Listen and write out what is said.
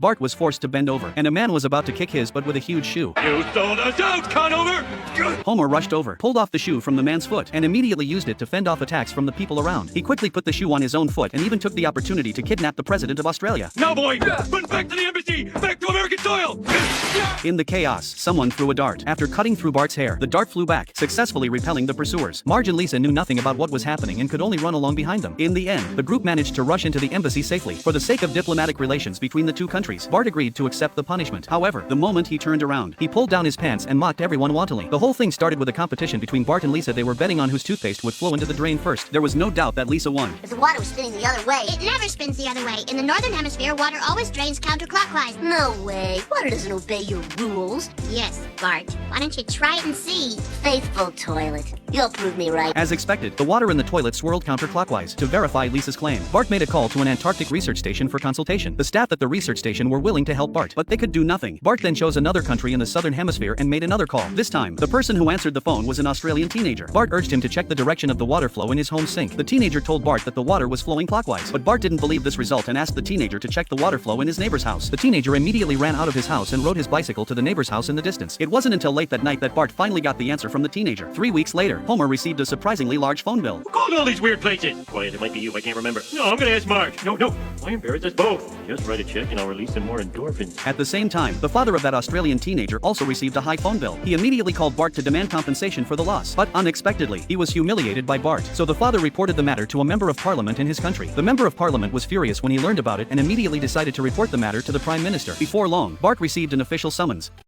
Bart was forced to bend over, and a man was about to kick his butt with a huge shoe. You sold us out, Conover! Homer rushed over, pulled off the shoe from the man's foot, and immediately used it to fend off attacks from the people around. He quickly put the shoe on his own foot and even took the opportunity to kidnap the president of Australia. Now, boy, run back to the embassy! Back to American soil! In the chaos, someone threw a dart. After cutting through Bart's hair, the dart flew back, successfully repelling the pursuers. Marge and Lisa knew nothing about what was happening and could only run along behind them. In the end, the group managed to rush into the embassy safely. For the sake of diplomatic relations between the two countries, Bart agreed to accept the punishment. However, the moment he turned around, he pulled down his pants and mocked everyone wantonly. The whole thing started with a competition between Bart and Lisa. They were betting on whose toothpaste would flow into the drain first. There was no doubt that Lisa won. If the water was spinning the other way. It never spins the other way. In the northern hemisphere, water always drains counterclockwise. No way. Water doesn't obey your rules. Yes, Bart. Why don't you try it and see? Faithful toilet. You'll prove me right. As expected, the water in the toilet swirled counterclockwise. To verify Lisa's claim, Bart made a call to an Antarctic research station for consultation. The staff at the research station were willing to help Bart, but they could do nothing. Bart then chose another country in the southern hemisphere and made another call. This time, the person who answered the phone was an Australian teenager. Bart urged him to check the direction of the water flow in his home sink. The teenager told Bart that the water was flowing clockwise, but Bart didn't believe this result and asked the teenager to check the water flow in his neighbor's house. The teenager immediately ran out of his house and rode his bicycle to the neighbor's house in the distance. It wasn't until late that night that Bart finally got the answer from the teenager. 3 weeks later, Homer received a surprisingly large phone bill. Who called all these weird places? Quiet, it might be you, I can't remember. No, I'm gonna ask Marge. No, why embarrass us both? Just write a check and I'll release some more endorphins. At the same time, the father of that Australian teenager also received a high phone bill. He immediately called Bart to demand compensation for the loss, but unexpectedly, he was humiliated by Bart. So the father reported the matter to a member of parliament in his country. The member of parliament was furious when he learned about it and immediately decided to report the matter to the prime minister. Before long, Bart received an official summons.